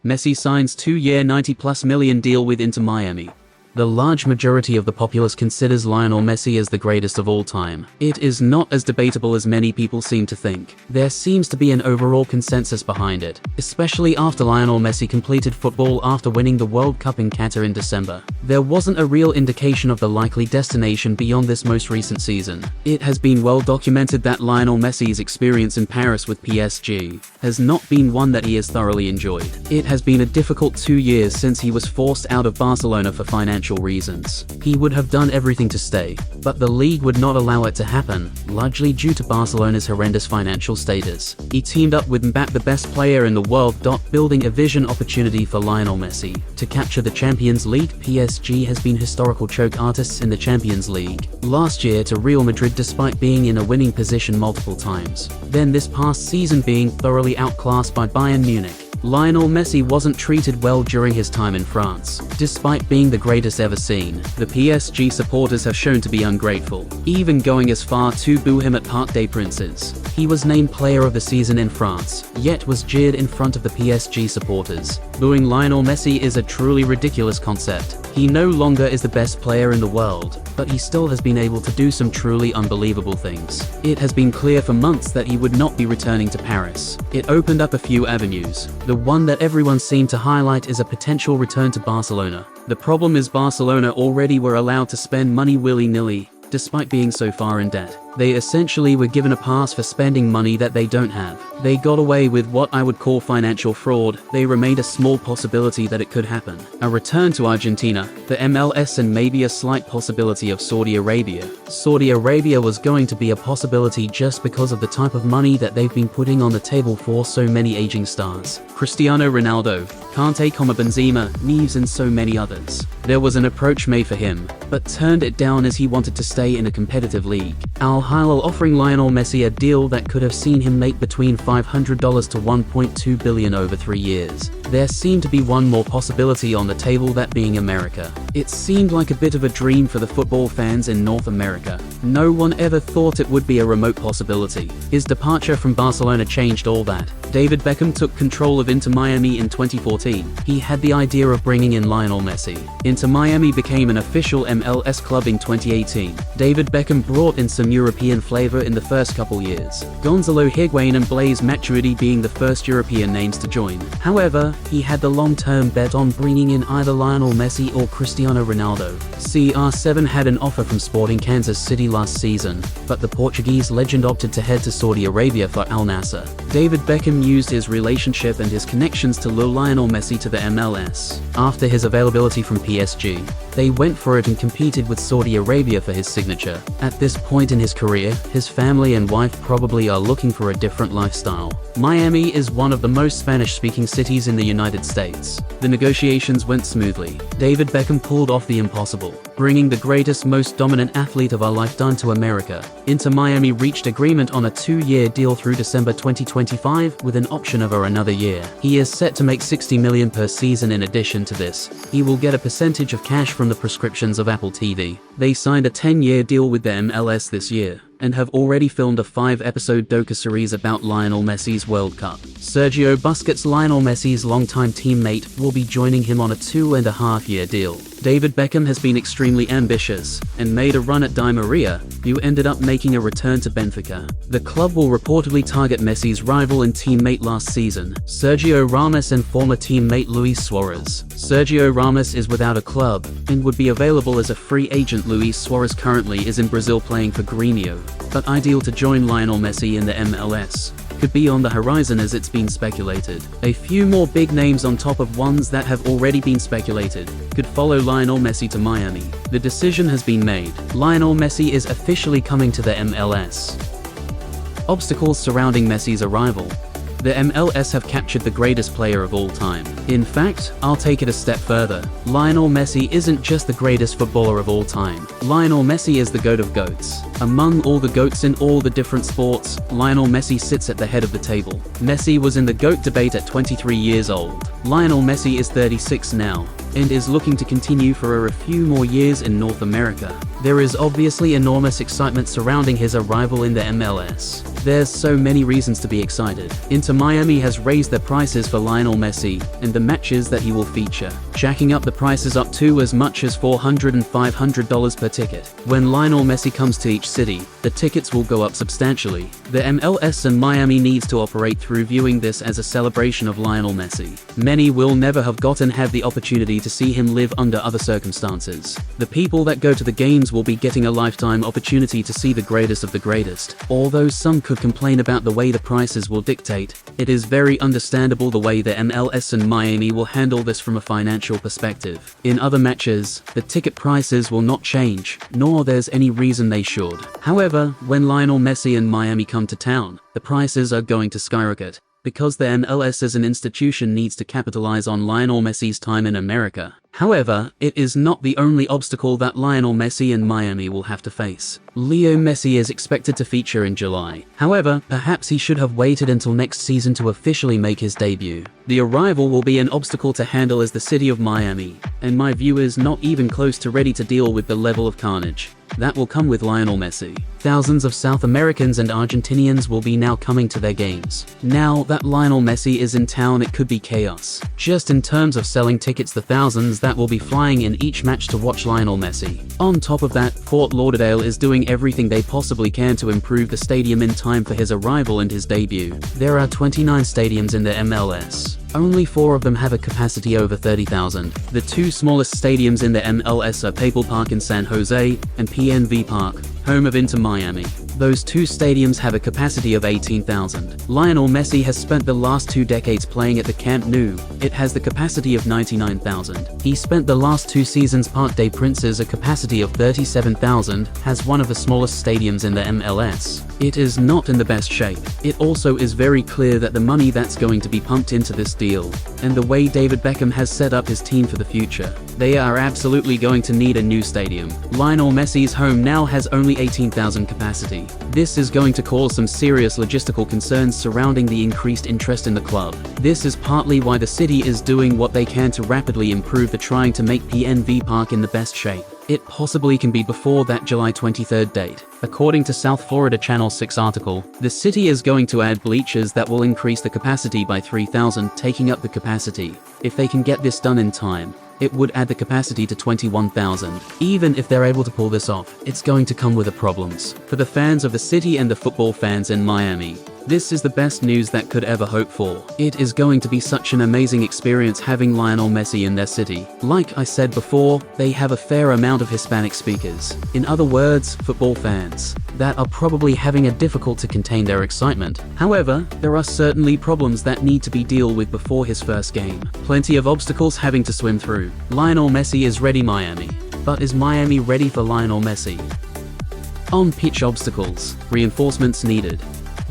Messi signs 2-year $90+ million deal with Inter Miami. The large majority of the populace considers Lionel Messi as the greatest of all time. It is not as debatable as many people seem to think. There seems to be an overall consensus behind it, especially after Lionel Messi completed football after winning the World Cup in Qatar in December. There wasn't a real indication of the likely destination beyond this most recent season. It has been well documented that Lionel Messi's experience in Paris with PSG has not been one that he has thoroughly enjoyed. It has been a difficult 2 years since he was forced out of Barcelona for financial reasons. He would have done everything to stay, but the league would not allow it to happen, largely due to Barcelona's horrendous financial status. He teamed up with Mbappe, the best player in the world, building a vision opportunity for Lionel Messi to capture the Champions League. PSG has been historical choke artists in the Champions League, last year to Real Madrid despite being in a winning position multiple times, then this past season being thoroughly outclassed by Bayern Munich. Lionel Messi wasn't treated well during his time in France. Despite being the greatest ever seen, the PSG supporters have shown to be ungrateful, even going as far to boo him at Parc des Princes. He was named Player of the Season in France, yet was jeered in front of the PSG supporters. Booing Lionel Messi is a truly ridiculous concept. He no longer is the best player in the world, but he still has been able to do some truly unbelievable things. It has been clear for months that he would not be returning to Paris. It opened up a few avenues. The one that everyone seemed to highlight is a potential return to Barcelona. The problem is Barcelona already were allowed to spend money willy-nilly, despite being so far in debt. They essentially were given a pass for spending money that they don't have. They got away with what I would call financial fraud. They remained a small possibility that it could happen. A return to Argentina, the MLS, and maybe a slight possibility of Saudi Arabia. Saudi Arabia was going to be a possibility just because of the type of money that they've been putting on the table for so many aging stars. Cristiano Ronaldo, Kante, Benzema, Neves, and so many others. There was an approach made for him, but turned it down as he wanted to stay in a competitive league. Al Hilal offering Lionel Messi a deal that could have seen him make between $500 to $1.2 billion over 3 years. There seemed to be one more possibility on the table, that being America. It seemed like a bit of a dream for the football fans in North America. No one ever thought it would be a remote possibility. His departure from Barcelona changed all that. David Beckham took control of Inter Miami in 2014. He had the idea of bringing in Lionel Messi. Inter Miami became an official MLS club in 2018. David Beckham brought in some European flavor in the first couple years, Gonzalo Higuain and Blaise Matuidi being the first European names to join. However, he had the long-term bet on bringing in either Lionel Messi or Cristiano Ronaldo. CR7 had an offer from Sporting Kansas City last season, but the Portuguese legend opted to head to Saudi Arabia for Al Nassr. David Beckham used his relationship and his connections to lure Lionel Messi to the MLS. After his availability from PSG, they went for it and competed with Saudi Arabia for his signature. At this point in his career, his family and wife probably are looking for a different lifestyle. Miami is one of the most Spanish-speaking cities in the United States. The negotiations went smoothly. David Beckham pulled off the impossible, bringing the greatest, most dominant athlete of our lifetime to America. Inter Miami reached agreement on a 2-year deal through December 2025 with an option over another year. He is set to make $60 million per season. In addition to this, he will get a percentage of cash from the prescriptions of Apple TV. They signed a 10-year deal with the MLS this year, and have already filmed a 5-episode docu-series about Lionel Messi's World Cup. Sergio Busquets, Lionel Messi's longtime teammate, will be joining him on a 2.5-year deal. David Beckham has been extremely ambitious, and made a run at Di Maria, who ended up making a return to Benfica. The club will reportedly target Messi's rival and teammate last season, Sergio Ramos, and former teammate Luis Suarez. Sergio Ramos is without a club, and would be available as a free agent. Luis Suarez currently is in Brazil playing for Grêmio, but ideal to join Lionel Messi in the MLS. Could be on the horizon as it's been speculated. A few more big names on top of ones that have already been speculated could follow Lionel Messi to Miami. The decision has been made. Lionel Messi is officially coming to the MLS. Obstacles surrounding Messi's arrival. The MLS have captured the greatest player of all time. In fact, I'll take it a step further. Lionel Messi isn't just the greatest footballer of all time. Lionel Messi is the GOAT of GOATs. Among all the GOATs in all the different sports, Lionel Messi sits at the head of the table. Messi was in the GOAT debate at 23 years old. Lionel Messi is 36 now, and is looking to continue for a few more years in North America. There is obviously enormous excitement surrounding his arrival in the MLS. There's so many reasons to be excited. Inter Miami has raised their prices for Lionel Messi and the matches that he will feature, jacking up the prices up to as much as $400 and $500 per ticket. When Lionel Messi comes to each city, the tickets will go up substantially. The MLS and Miami needs to operate through viewing this as a celebration of Lionel Messi. Many will never have have the opportunity to see him live under other circumstances. The people that go to the games will be getting a lifetime opportunity to see the greatest of the greatest. Although some could complain about the way the prices will dictate, it is very understandable the way the MLS and Miami will handle this from a financial perspective. In other matches, the ticket prices will not change, nor there's any reason they should. However, when Lionel Messi and Miami come to town, the prices are going to skyrocket, because the MLS as an institution needs to capitalize on Lionel Messi's time in America. However, it is not the only obstacle that Lionel Messi and Miami will have to face. Leo Messi is expected to feature in July. However, perhaps he should have waited until next season to officially make his debut. The arrival will be an obstacle to handle as the city of Miami, and my view is not even close to ready to deal with the level of carnage that will come with Lionel Messi. Thousands of South Americans and Argentinians will be now coming to their games. Now that Lionel Messi is in town, it could be chaos. Just in terms of selling tickets, the thousands that will be flying in each match to watch Lionel Messi. On top of that, Fort Lauderdale is doing everything they possibly can to improve the stadium in time for his arrival and his debut. There are 29 stadiums in the MLS. Only 4 of them have a capacity over 30,000. The 2 smallest stadiums in the MLS are Papal Park in San Jose and PNV Park, home of Inter Miami. Those 2 stadiums have a capacity of 18,000. Lionel Messi has spent the last 2 decades playing at the Camp Nou. It has the capacity of 99,000. He spent the last 2 seasons Parc des Princes, a capacity of 37,000, has one of the smallest stadiums in the MLS. It is not in the best shape. It also is very clear that the money that's going to be pumped into this deal, and the way David Beckham has set up his team for the future, they are absolutely going to need a new stadium. Lionel Messi's home now has only 18,000 capacity. This is going to cause some serious logistical concerns surrounding the increased interest in the club. This is partly why the city is doing what they can to rapidly improve the trying to make PNV Park in the best shape it possibly can be before that July 23rd date. According to South Florida Channel 6 article, the city is going to add bleachers that will increase the capacity by 3,000, taking up the capacity. If they can get this done in time, it would add the capacity to 21,000. Even if they're able to pull this off, it's going to come with the problems. For the fans of the city and the football fans in Miami, this is the best news that could ever hope for. It is going to be such an amazing experience having Lionel Messi in their city. Like I said before, they have a fair amount of Hispanic speakers. In other words, football fans that are probably having a difficult to contain their excitement. However, there are certainly problems that need to be dealt with before his first game. Plenty of obstacles having to swim through. Lionel Messi is ready, Miami. But is Miami ready for Lionel Messi? On-pitch obstacles. Reinforcements needed.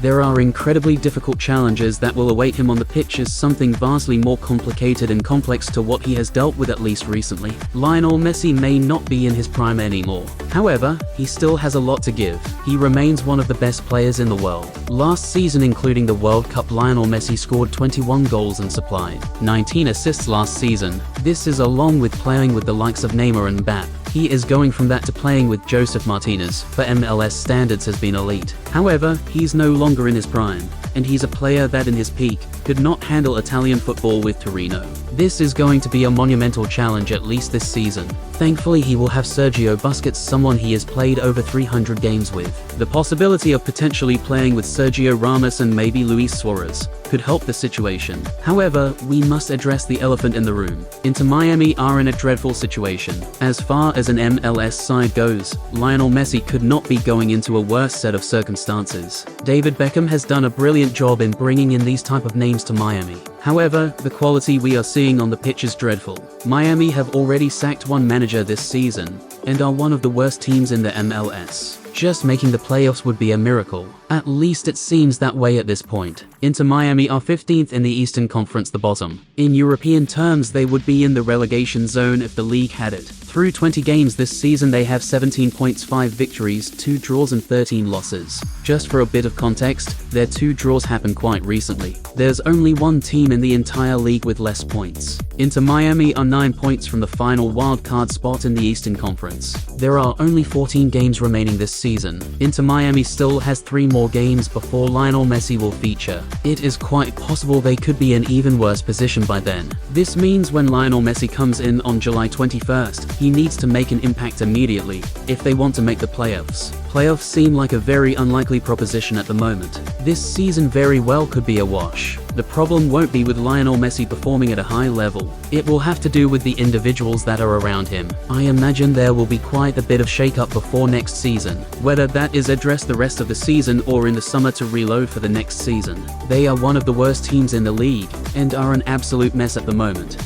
There are incredibly difficult challenges that will await him on the pitch as something vastly more complicated and complex to what he has dealt with at least recently. Lionel Messi may not be in his prime anymore. However, he still has a lot to give. He remains one of the best players in the world. Last season, including the World Cup, Lionel Messi scored 21 goals and supplied 19 assists last season. This is along with playing with the likes of Neymar and Mbappe. He is going from that to playing with Joseph Martinez, for MLS standards has been elite. However, he's no longer in his prime, and he's a player that in his peak could not handle Italian football with Torino. This is going to be a monumental challenge at least this season. Thankfully, he will have Sergio Busquets, someone he has played over 300 games with. The possibility of potentially playing with Sergio Ramos and maybe Luis Suarez could help the situation. However, we must address the elephant in the room. Inter Miami are in a dreadful situation. As far as an MLS side goes, Lionel Messi could not be going into a worse set of circumstances. David Beckham has done a brilliant job in bringing in these type of names to Miami. However, the quality we are seeing on the pitch is dreadful. Miami have already sacked one manager this season, and are one of the worst teams in the MLS. Just making the playoffs would be a miracle. At least it seems that way at this point. Inter Miami are 15th in the Eastern Conference, the bottom. In European terms, they would be in the relegation zone if the league had it. Through 20 games this season they have 17 points, 5 victories, 2 draws and 13 losses. Just for a bit of context, their 2 draws happened quite recently. There's only one team in the entire league with less points. Inter Miami are 9 points from the final wildcard spot in the Eastern Conference. There are only 14 games remaining this season. Inter Miami still has 3 more games before Lionel Messi will feature. It is quite possible they could be in even worse position by then. This means when Lionel Messi comes in on July 21st, he needs to make an impact immediately if they want to make the playoffs. Playoffs seem like a very unlikely proposition at the moment. This season very well could be a wash. The problem won't be with Lionel Messi performing at a high level. It will have to do with the individuals that are around him. I imagine there will be quite a bit of shake-up before next season. Whether that is addressed the rest of the season or in the summer to reload for the next season. They are one of the worst teams in the league and are an absolute mess at the moment.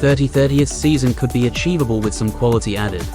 30th season could be achievable with some quality added.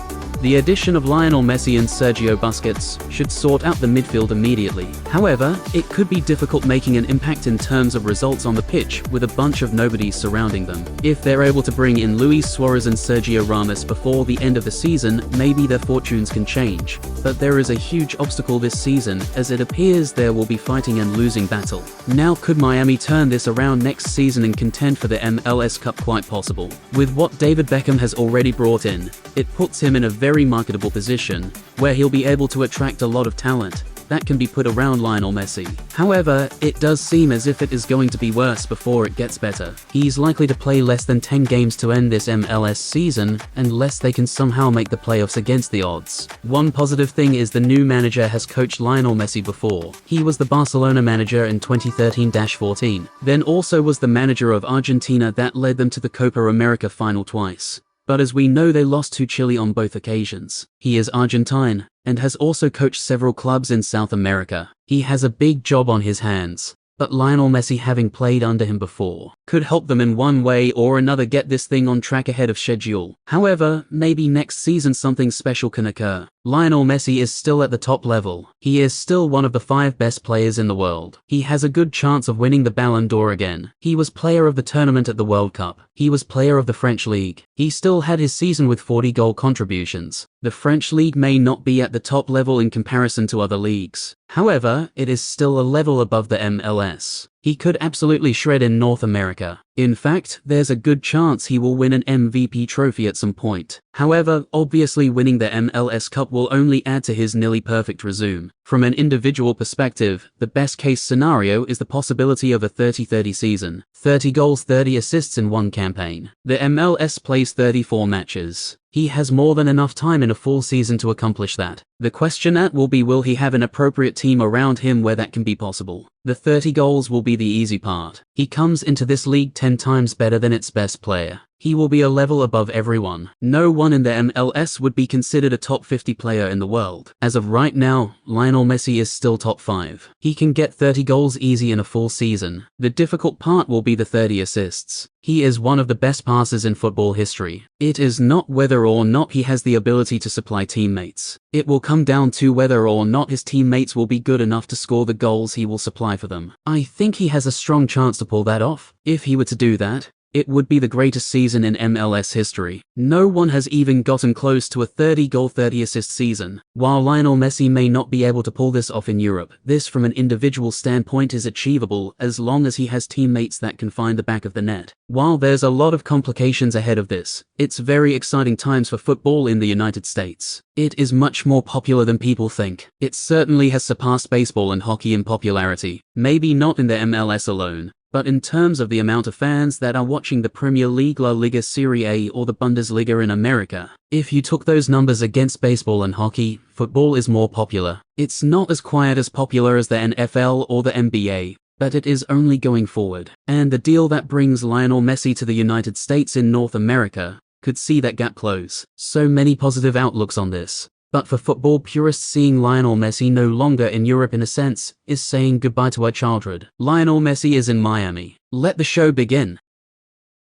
The addition of Lionel Messi and Sergio Busquets should sort out the midfield immediately. However, it could be difficult making an impact in terms of results on the pitch with a bunch of nobodies surrounding them. If they're able to bring in Luis Suarez and Sergio Ramos before the end of the season, maybe their fortunes can change. But there is a huge obstacle this season, as it appears there will be fighting and losing battle. Now could Miami turn this around next season and contend for the MLS Cup? Quite possible. With what David Beckham has already brought in, it puts him in a very marketable position, where he'll be able to attract a lot of talent that can be put around Lionel Messi. However, it does seem as if it is going to be worse before it gets better. He's likely to play less than 10 games to end this MLS season, unless they can somehow make the playoffs against the odds. One positive thing is the new manager has coached Lionel Messi before. He was the Barcelona manager in 2013-14, then also was the manager of Argentina that led them to the Copa America final twice. But as we know, they lost to Chile on both occasions. He is Argentine, and has also coached several clubs in South America. He has a big job on his hands. But Lionel Messi, having played under him before, could help them in one way or another get this thing on track ahead of schedule. However, maybe next season something special can occur. Lionel Messi is still at the top level. He is still one of the 5 best players in the world. He has a good chance of winning the Ballon d'Or again. He was player of the tournament at the World Cup. He was player of the French League. He still had his season with 40 goal contributions. The French League may not be at the top level in comparison to other leagues. However, it is still a level above the MLS. He could absolutely shred in North America. In fact, there's a good chance he will win an MVP trophy at some point. However, obviously winning the MLS Cup will only add to his nearly perfect resume. From an individual perspective, the best case scenario is the possibility of a 30-30 season. 30 goals, 30 assists in one campaign. The MLS plays 34 matches. He has more than enough time in a full season to accomplish that. The question will be, will he have an appropriate team around him where that can be possible? The 30 goals will be the easy part. He comes into this league 10 times better than its best player. He will be a level above everyone. No one in the MLS would be considered a top 50 player in the world. As of right now, Lionel Messi is still top 5. He can get 30 goals easy in a full season. The difficult part will be the 30 assists. He is one of the best passers in football history. It is not whether or not he has the ability to supply teammates. It will come down to whether or not his teammates will be good enough to score the goals he will supply for them. I think he has a strong chance to pull that off. If he were to do that, it would be the greatest season in MLS history. No one has even gotten close to a 30-goal, 30-assist season. While Lionel Messi may not be able to pull this off in Europe, this from an individual standpoint is achievable as long as he has teammates that can find the back of the net. While there's a lot of complications ahead of this, it's very exciting times for football in the United States. It is much more popular than people think. It certainly has surpassed baseball and hockey in popularity. Maybe not in the MLS alone, but in terms of the amount of fans that are watching the Premier League, La Liga, Serie A, or the Bundesliga in America. If you took those numbers against baseball and hockey, football is more popular. It's not as quiet as popular as the NFL or the NBA, but it is only going forward. And the deal that brings Lionel Messi to the United States in North America could see that gap close. So many positive outlooks on this. But for football purists, seeing Lionel Messi no longer in Europe in a sense is saying goodbye to our childhood. Lionel Messi is in Miami. Let the show begin.